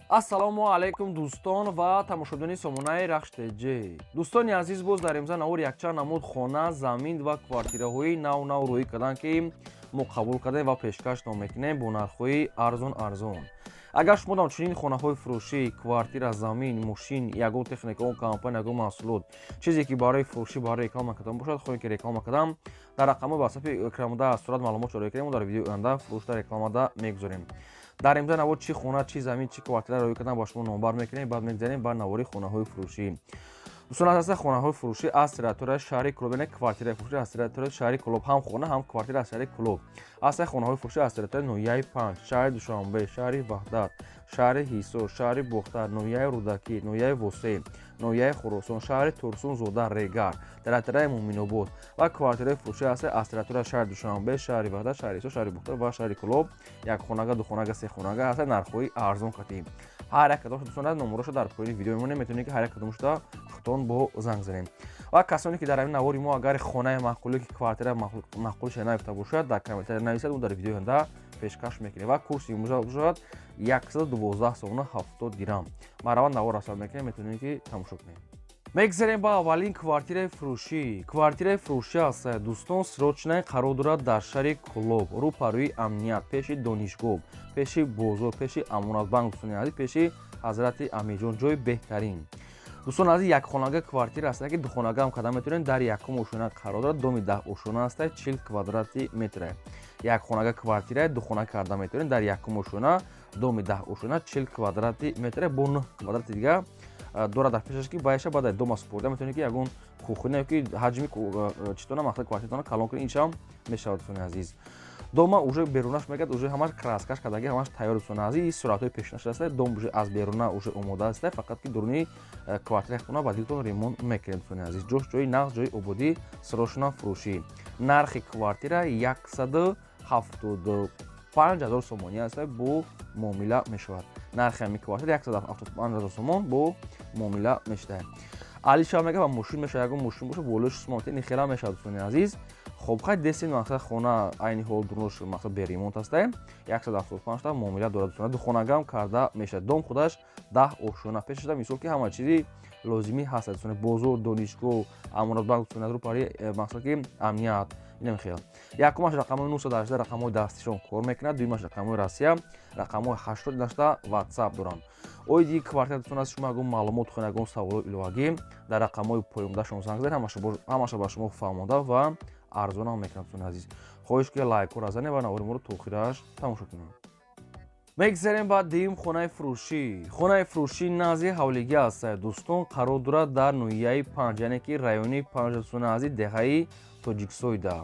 ассалому алайкум дӯстон ва тамошобини сомонаи рахштеҷи. дӯстони азиз, боз дар имза навори якчанд намуд хона, замин ва квартираҳои нав рӯй карданд, ки мо қабул кардем ва пешкаш мекунем бо нархҳои арзон. Агар шумо дар чунин хонаҳои фурӯшӣ, квартира, замин, мошин, ягон техника, он компания, ягон маҳсулот, чизе ки барои фурӯшӣ, барои реклама кардан бошад, хоҳем ки реклама кардам, дар рақамҳои ватсапи экранда сурат маълумот ҷорӣ кардем, дар видеои оянда фурӯшда рекламада мегузорем. дар имза навор чӣ хона, чӣ замин, чӣ квартира рӯй кардан ба шумо номбар мекунем, баъд мегзарем ба навори хонаҳои фурӯшӣ. дӯстон азиз, хонаҳои фурӯшӣ аз территорияи шаҳри Кӯлоб, яъне квартираи фурӯшӣ аз территорияи шаҳри Кӯлоб, ҳам хона, ҳам квартира аз шаҳри Кӯлоб. ҳастанд хонаҳои фурӯшӣ аз территорияи ноҳияи Панҷ, шаҳри Душанбе, шаҳри Ваҳдат, шаҳри Ҳисор, шаҳри Бохтар, ноҳияи Рӯдакӣ, ноҳияи Восеъ, ноҳияи Хӯросон, шаҳри Турсунзода, Регар, территорияи Муъминобод ва квартираи фурӯшӣ ҳастанд аз территорияи шаҳри Душанбе, шаҳри Ваҳдат, шаҳри Ҳисор, шаҳри Бохтар ва шаҳри Кӯлоб. Якхонага, духонага, сехонага ҳастанд, нархҳои арзон катем. ҳар як кадомаш дӯстон номероша дар поёни видео мемонем, метавонед ки ҳар як кадомашро худтон бо занг занем. ва касоне ки дар ҳамин навори мо агари хонаи маъқуле ки квартира маъқулиша наёфта бошад, дар комментария нависад, дар видеои оянда пешкаш мекунем ва курси умужа бошад 112 сомона 70 дирам. Марҳамат, навор расм мекунем, метавонед ки тамошо кунем. мегзарем ба аввалин квартираи фурӯшӣ. Квартираи фурӯшӣ аст дӯстон, срочная қарор дорад дар шаҳри Кӯлоб, рӯпарӯи амният, пеши донишгоҳ, пеши бозор, пеши амонатбанк, дӯстони азиз, пеши ҳазрати Амирҷон, ҷои беҳтарин. дӯстон азиз, якхонага квартира аст ки духонагаам кардан метавонем, дар якум ошона қарор дорад, доми 10 ошона аст, 40 квадрати метр. якхонага квартира духона кардан метавонем, дар якум ошона, доми 10 ошона, 40 квадрати метр бо 9 квадрати дига дорад дар пешаш, ки баъдеша баъд дома супорда метавонед ки ягон кухня ки ҳаҷми читона мақсади квартиратона калон кунед, инчам мешавад дӯстони азиз. дома уже берунаш мегӯяд, уже ҳамаш краскаш кардаги, ҳамаш тайёр дӯстони азиз, суратҳои пешонаша аст, дом уже аз беруна уже омода аст, фақат ки дуруни квартираи хона ба дилтон ремонт мекунед дӯстони азиз. ҷош ҷои нағз, ҷои ободӣ, срочно фурӯшӣ. нархи квартира 175 000 сомонӣ аст, бо муомила мешавад. нархи ҳамин квартира 175 000 сомон бо муомила мешавад. алиша мега ба мошин мешавад, ягон мошин боша болои 6 монати хела мешавад дӯстони азиз. хоб хай дестин мақсад хона айни ҳол дурнош мақсад беремонт аст, 175 та муомила дорад дӯстон. духонагам карда мешавад. дом худаш 10 ошона, пешаш мисол ки ҳама чизи лозимӣ ҳаст дӯстон. бозор, донишгоҳ, амонатбанк, дӯстон рӯпари мақсад ки амният. инам хел. якумаш рақамои 918 рақамои дастишон кор мекунад, дуюмаш рақамои Россия, рақамои 80 WhatsApp доранд. ои диги квартира дӯстон аз шумо ягон маълумот хоҳед, ягон саволои иловагӣ дар рақамои поёмдашон занг занед, ҳамаша ба шумо фаҳмода ва арзонам мекунад дӯстони азиз. хоҳиш ки лайкҳоро занед ва навори моро то охираш тамошо кунед. мегзарем ба дуюм хонаи фурӯшӣ. хонаи фурӯшӣ назди ҳавлигӣ аст дӯстон, қарор дорад дар ноҳияи Панҷ, яъне ки райони Панҷ дӯстони азиз, деҳаи Тоҷиксойда.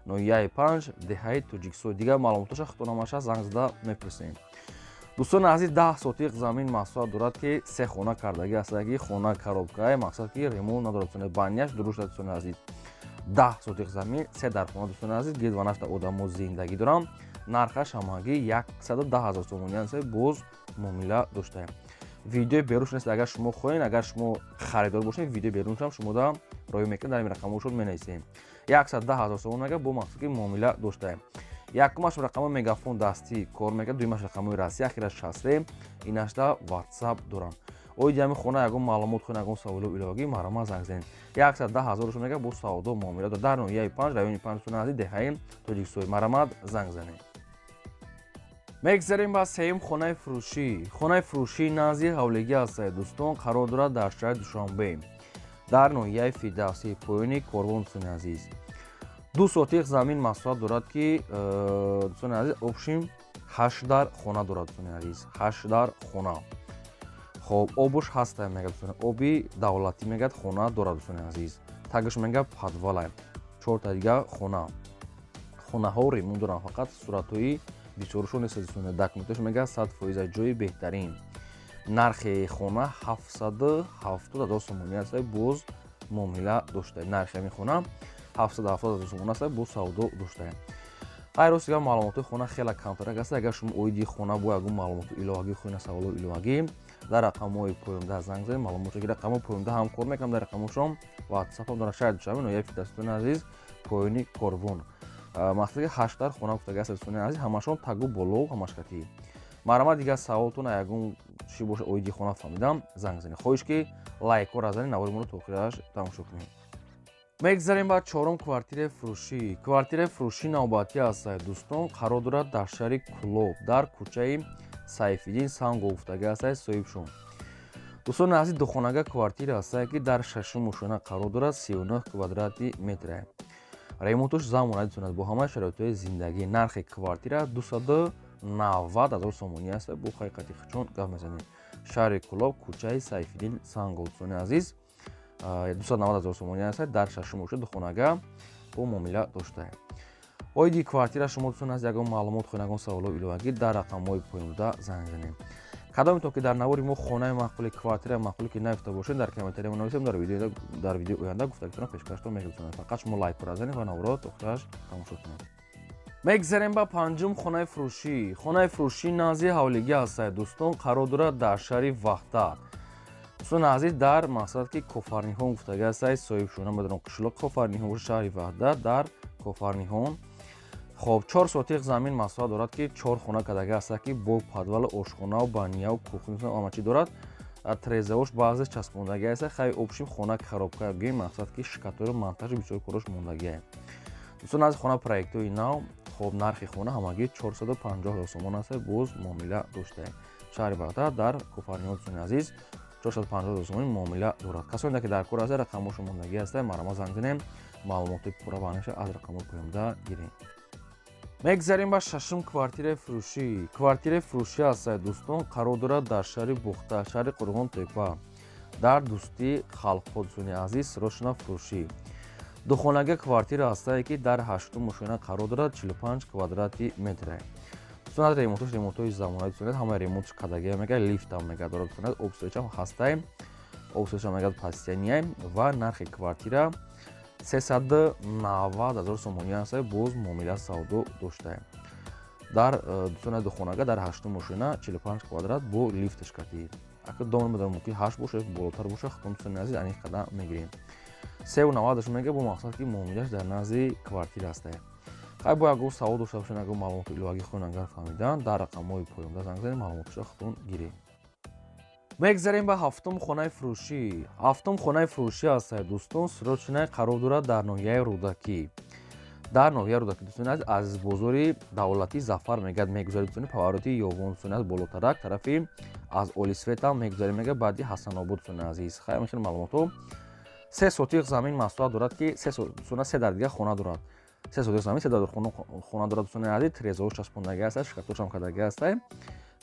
ноҳияи Панҷ, деҳаи Тоҷиксой. дигар маълумоташа худтонамаша занг зада мепурсем. дӯстони азиз, 10 сотиқ замин маҳсулат дорад ки 3 хона кардаги аст, ки хона коробка мақсад ки ремонт надорад дӯстони банияш дуруст аст дӯстони азиз. 10 сотиқ замин, 3 дар хона дӯстони азиз, гирд ва нашта одамо зиндагӣ дорам. нархаш ҳамагӣ 110 000 сомонӣ аст, боз муомила доштаем. видеои берунш нест, агар шумо хоҳед, агар шумо харидор бошед, видеои беруншам шумода роё мекунед, дар ин рақамошон менависем. 110 000 сомон ага бо мақсад ки муомила доштаем. якумаш рақамои мегафон дастӣ кор мекунад, дуюмаш рақамои Россия, ахираш шасре, инашта WhatsApp дорам. ои ди ҳамин хона ягон маълумот хоҳед, ягон саволои иловагӣ, марҳамат занг занед. 110 000 мега бо савдо муомила дорад дар ноҳияи Панҷ, райони Панҷ дӯстони азиз, деҳаи Тоҷиксой. марҳамат, занг занед. мегзарем ба сеюм хонаи фурӯшӣ. хонаи фурӯшӣ назди ҳавлигӣ аст дӯстон, қарор дорад дар шаҳри Душанбе, дар ноҳияи Фидавсӣ, поёни Корвон дӯстони азиз. 2 сотиқ замин маҳсулат дорад ки дӯстони азиз, обшим 8 дар хона дорад дӯстони азиз, 8 дар хона. хоб обуш ҳаста мегӯяд дӯстони, оби давлатӣ мегӯяд хона дорад дӯстони азиз. тагаш мегӯяд подвала, 4 та дига хона. хонаҳо ремонт доранд, фақат суратҳои бичорашон нест дӯстони, документаш мегӯяд 100% ҷои беҳтарин. нархи хона 770 000 сомонӣ аст, боз муомила доштаем. нархи ҳамин хона 770 000 сомон аст, бо савдо доштаем. ғайр сигар маълумоти хона хела камтарак аст. агар шумо оиди хона бо ягон маълумоти иловагӣ хоҳед, саволои иловагӣ, дар рақамҳои поёмда занг занед, маълумоти рақамҳои поёмда ҳам кор мекунам, дар рақамошон WhatsApp дар шаҳри Душанбе, ноҳияи Фидавсӣ азиз, поёни Корвон. мақсади 8 дар хона гуфтагӣ аст дӯстони азиз, ҳамашон тагу боло, ҳамаш катӣ. марама дигар саволтон ягон чӣ боша оиди хона фаҳмидам занг занед. хоҳиш ки лайкҳо разанед, навори моро то охираш тамошо кунед. мегзарем ба чорум квартираи фурӯшӣ. Квартираи фурӯшӣ навбатӣ аст дӯстон, қарор дорад дар шаҳри Кӯлоб дар кӯчаи Сайфиддин Санго уфтага аст соҳибшон. дӯстон назди духонага квартира аст ки дар шашум мушона қарор дорад 39 квадрати метр. ремонтуш замон адитонад бо ҳамаи шароитҳои зиндагӣ. нархи квартира 290 000 сомонӣ аст. бо ҳақиқати хичон гап мезанем. шаҳри Кӯлоб кӯчаи Сайфиддин Санго. дӯстони азиз 290 000 сомонӣ аст. дар шашум мушона духонага бо муомила доштаем. оиди квартира шумо дӯстон аз ягон маълумот хоҳед ягон саволҳои иловагӣ дар рақамҳои поёнда занг занем. кадомитон ки дар навори мо хонаи маъқули квартираи маъқуле ки наёфта бошед дар комментария нависем. дар видеои оянда гуфтагитона пешкаштон мекунем. фақат шумо лайк разанед ва навора тохташ тамошо кунед. мегзарем ба панҷум хонаи фурӯшӣ. хонаи фурӯшӣ назди ҳавлигӣ аст дӯстон, қарор дорад дар шаҳри Ваҳдат. дӯстон азиз дар мақсад ки Кофарниҳон гуфтага аст соҳибшона медорам қишлоқи Кофарниҳон боша шаҳри Ваҳдат дар Кофарниҳон. хоб 4 сотиқ замин масоҳат дорад ки 4 хона кардага аст ки бо падвал ошхонаву баняву кухни омачӣ дорад. трезаош баъзе часпондагӣ аст. хай обшим хона хароб кардагӣ мақсад ки шикатори монтажи бисёр корош мондагӣ. дӯстон аз хона проектҳои нав. хоб нархи хона ҳамагӣ 450 000 сомон аст. боз муомила доштаем. шаҳри Ваҳдат дар Кофарниҳон дӯстони азиз 450 000 сомон муомила дорад. касоне ки дар кор аст рақамошо мондагӣ аст. марама занг занем маълумоти пурра ваниша аз рақамҳои поёнда гирем. мегзарем ба шашум квартираи фурӯшӣ. квартираи фурӯшӣ аст дӯстон, қарор дорад дар шаҳри Бухта, шаҳри Қурғонтепа дар дӯстии халқҳо. дӯстони азиз сирошона фурӯшӣ. духонага квартира аст ки дар 8 мушона қарор дорад 45 квадрати метр. дӯстон аз ремонтҳои замонавӣ дӯстон ҳамаи ремонтш кардагӣ мегӯяд лифтам мегӯяд дорад. дӯстон обсоичам ҳастаем, обсоичам мегӯяд постоянияем ва нархи квартира 390 000 сомонӣ аст. боз муомила савдо доштаем. дар дӯстон духонага дар 8 мушона 45 квадрат бо лифтш кардӣ. акр дом медорам мумкин 8 боша болотар боша. худтон дӯстони азиз ани қадар мегирем. 390 мега бо мақсад ки муомилаш дар назди квартира аст. хай бо ягон савол дошта бошед, ягон маълумоти иловагӣ хоҳед агар фаҳмидан, дар рақамҳои поёнда занг занед, маълумоташа худтон гирем. мегзарем ба ҳафтум хонаи фурӯшӣ. ҳафтум хонаи фурӯшӣ аст дӯстон, сирочинаи қарор дорад дар ноҳияи Рӯдакӣ. дар ноҳияи Рӯдакӣ дӯстони азиз азизбозори Давлатӣ Зафар мегӯяд мегузаред. дӯстони паваротии ёвон дӯстони аз болотарак тарафи аз Олисветам мегузаред мегӯяд баъди Ҳасанобод. дӯстони азиз хай хеле маълумотҳо 3 сотиқ замин масоҳат дорад ки 3 дар дига хона дорад. 3 сотиқ замин 3 дар хона дорад. дӯстони азиз трезаош часпондагӣ аст, шикаторшам кардагӣ аст.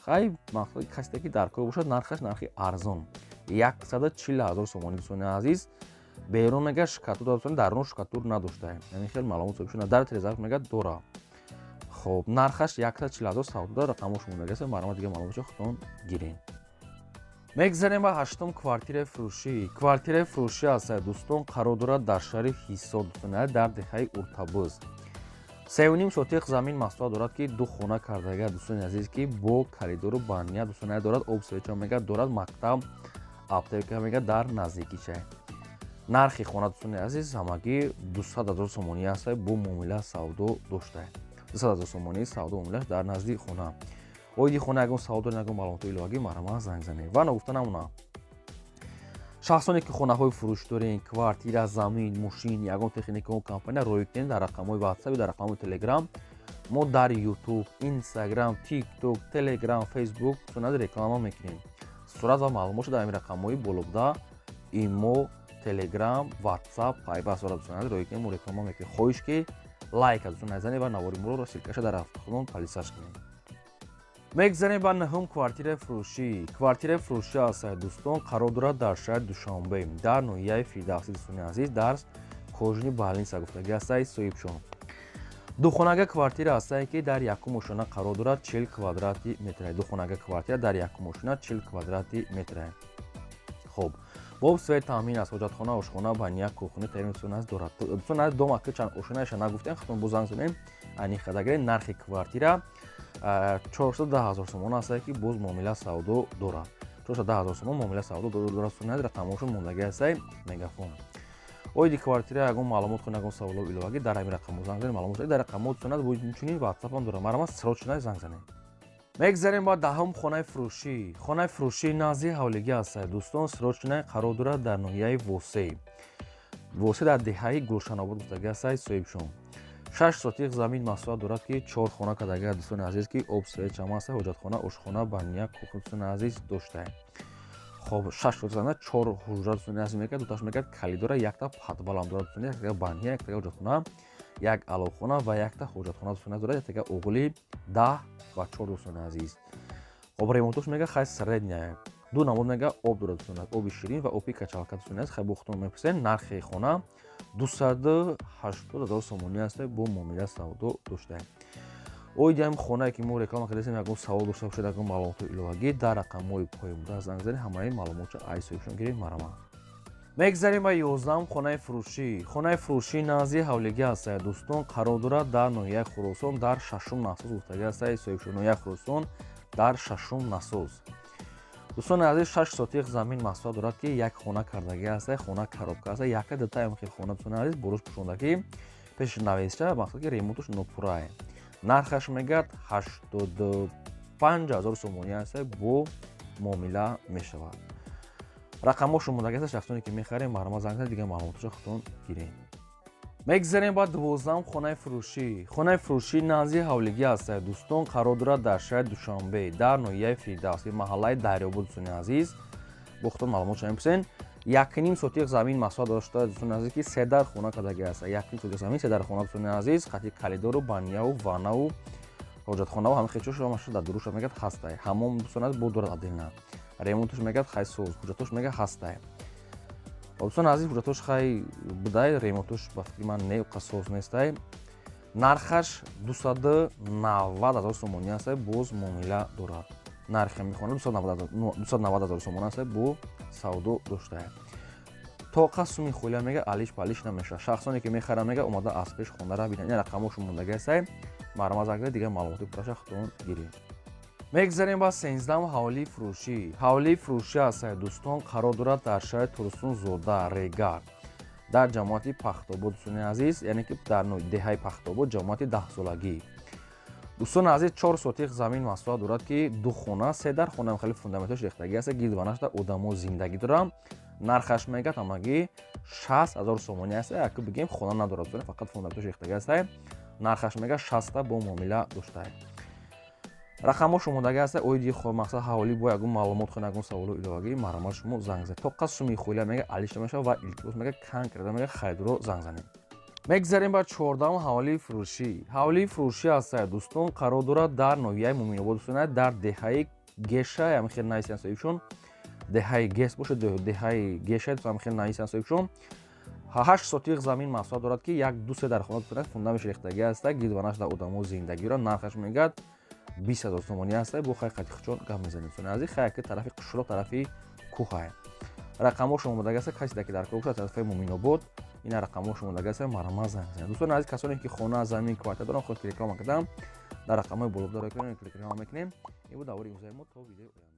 хай мақсади касе ки дар кор бошад нархаш нархи арзон 140 000 сомонӣ. дӯстони азиз берун мегӯяд шикатур дорад. дӯстони дарун шикатур надоштаем. яъне хеле маълумот соҳибшона дар трезаак мегӯяд дора. хоб нархаш 140 000 савдо дорад. рақамош мондагӣ аст. марама дига маълумотшо худтон гирем. мегзарем ба ҳаштум квартираи фурӯшӣ. квартираи фурӯшӣ аст дӯстон, қарор дорад дар шаҳри Ҳисор. дӯстони дар деҳаи Уртабуз. 3.5 сотиқ замин масоҳат дорад ки 2 хона кардага. дӯстони азиз ки бо коридору бания. дӯстони дорад обсоича мегӯяд дорад мактаб аптека мегӯяд дар наздикиша. нархи хона дӯстони азиз ҳамагӣ 200 000 сомонӣ аст. бо муомила савдо доштаем. 200 000 сомонӣ савдо муомилаш дар назди хона. оиди хона ягон савол доред, ягон маълумоти иловагӣ марама занг занед. ва нагуфта намуна шахсоне ки хонаҳои фурӯш дорен, квартира, замин, мошин, ягон техникаҳо компания роёй кунед дар рақамҳои WhatsApp, дар рақамҳои Telegram. мо дар YouTube, Instagram, TikTok, Telegram, Facebook реклама мекунем. сурат ва маълумотшо дар ин рақамҳои болобда имо, Telegram, WhatsApp, Viber сурат роёй кунем, мо реклама мекунем. хоҳиш ки лайк дӯстон назанед ва навори моро силкаша дар автохон палисаж кунем. мегзарем ба наҳум квартираи фурӯшӣ. квартираи фурӯшӣ аст дӯстон, қарор дорад дар шаҳри Душанбе дар ноҳияи Фирдавсӣ. дӯстони азиз дар кожни балница гуфтагӣ аст соҳибшон. духонага квартира аст ки дар якум ошона қарор дорад 40 квадрати метр. духонага квартира дар якум ошона 40 квадрати метр. хоб бо обсвои таъмин аст, ҳоҷатхона, ошхона, бания, кухни таъмин дӯстон аз дорад. дӯстон аз дом аки чанд ошонаша нагуфтем, худтон бо занг занем ани хадагирем. нархи квартира 410 000 сомон аст ки боз муомила савдо дорад. 410 000 сомон муомила савдо дорад. рақамошо мондагӣ аст мегафон. оиди квартира ягон маълумот хоҳед, ягон саволҳо иловагӣ дар ҳамин рақамҳо занг занед. маълумот дар рақамҳо дӯстон бо инчунин WhatsApp-ам дорам. марама сирочина занг занед. мегзарем ба даҳум хонаи фурӯшӣ. Хонаи фурӯшии назди ҳавлигӣ аст дӯстон, сирочинаи қарор дорад дар ноҳияи Восей. Восей дар деҳаи Гулшанобод гуфтагӣ аст соҳибшон. 6 сотиқ замин масоҳат дорад ки 4 хона кардагӣ дӯстони азиз ки обсеҳчам аст, ҳоҷатхона, ошхона, баня, кухня дӯстони азиз доштаем. хоб 6 сотиқ замин 4 ҳуҷра дӯстони азиз мекард, дуташ мекард кали дора, якта падбалам дорад дӯстони, якта баня, якта ҳоҷатхона, як аловхона ва якта ҳоҷатхона дӯстони дорад, якта оғили 10 ва 4 дӯстони азиз. хоб ремонтош мега хай средняя. ду намуд мега об дорад дӯстони азиз, оби ширин ва оби качалка дӯстони азиз. Хай бухтон меписен нархи хона 280,000 сомонӣ аст бо муомила савдо доштаем. Оидиам хонае ки мо реклама кардем, ягон савол дошта бошед, ягон маълумоти иловагӣ дар рақамҳои поимуда занг занед, ҳамаи маълумотро аз соҳибшон гиред. Марама. мегзарем ба 11 хонаи фурӯшӣ. Хонаи фурӯшии назди ҳавлигӣ аст дӯстон, қарор дорад дар ноҳияи Хуросон дар 6-ум насоз гуфтагӣ аст соҳибшон. Ноҳияи Хуросон дар 6-ум насоз. дӯстони азиз 6 сотиқ замин масоҳат дорад ки як хона кардагӣ аст, хона коробка аст, якка датаи хел хона дӯстони азиз борӯш пӯшонда ки пеши нависша мақсад ки ремонтош нопурра. нархаш мегӯяд 85,000 сомонӣ аст бо муомила мешавад. рақамҳо шумодаги аст, шахсоне ки мехарем барома занг занед, дигар маълумотошро худтон гирем. мегзарем ба 12 хонаи фурӯшӣ. Хонаи фурӯшии назди ҳавлигӣ аст дӯстон, қарор дорад дар шаҳри Душанбе дар ноҳияи Фирдавс, маҳаллаи Дарёбод дӯстони азиз. бо худтон маълумотшо меписен. 1,5 сотиқ замин масоҳат дошта дӯстони азиз ки 3 дар хона кардагӣ аст. 1,5 сотиқ замин 3 дар хона дӯстони азиз, хати калидору, баняу, ваннау, ҳоҷатхонаву ҳамин хечошро маша дар дуруша мегӯяд ҳастай. ҳамом дӯстони азиз бо дорад адилна. ремонтош мегӯяд хай соз, ҳуҷҷатош мега ҳастай. дӯстони азиз ҳуҷҷатош хай будай, ремонтош ба фикри ман не соз нестай. нархаш 290,000 сомонӣ аст, боз муомила дорад. нархи мехона 290,000 сомон аст, бо савдо доштаем. тоқа суми хӯля мега алиш палиш намешавад. шахсоне ки мехарад мега омада аз пеш хонара бинад. ин рақамҳо шумодаги аст. марама занг занед, дигар маълумоти пурраша худтон гирем. мегзарем ба 13 ҳавлии фурӯшӣ. ҳавлии фурӯшӣ аст дӯстон, қарор дорад дар шаҳри Турсунзода Регар дар ҷамоати Пахтобод дӯстони азиз, яъне ки дар деҳаи Пахтобод ҷамоати 10солагӣ. дӯстони азиз 4 сотиқ замин масоҳат дорад ки 2 хона, 3 дар хона хеле фундаменташ рехтагӣ аст, гирдванашда одамо зиндагӣ дорад. нархаш мега тамагӣ 60,000 сомонӣ аст, яки бигем хона надорад, фақат фундаменташ рехтагӣ аст. нархаш мега 60 бо муомила доштаем. рақамҳо шумодаги аст. оиди мақсад ҳаволӣ бо ягон маълумот хона ягон саволу иловагӣ марамат шумо занг занед. тоқа суми хӯля мега алиш намешавад ва илтимос мега кан карда мега хайдро занг занед. мегзарем ба 14 ҳавлии фурӯшӣ. ҳавлии фурӯшӣ аст дӯстон, қарор дорад дар ноҳияи Муъминобод дӯстон, дар деҳаи Геша, ям хел нависен соҳибшон. деҳаи Гес бошад, деҳаи Геша ям хел нависен соҳибшон. 8 сотиқ замин масоҳат дорад ки 1-2 дар хона дӯстон, фундаменташ рехтагӣ аст, гирдванашда одамо зиндагиро. нархаш мегӯяд 20,000 сомонӣ аст, бо хай қатихчон гап мезанем. азиз хай ки тарафи қушро, тарафи кӯҳай. рақамҳо шумодаги аст. касе ки дар кор бошад тарафи Муъминобод, ина рақамҳо шумодаги аст, марама занг занед. дӯстони азиз, касоне ки хона, замин, квартира доранд, худтон реклама кардам, дар рақамҳои болодар клик мекунем. ин буд давори имрӯзаи мо. То видеои оянда.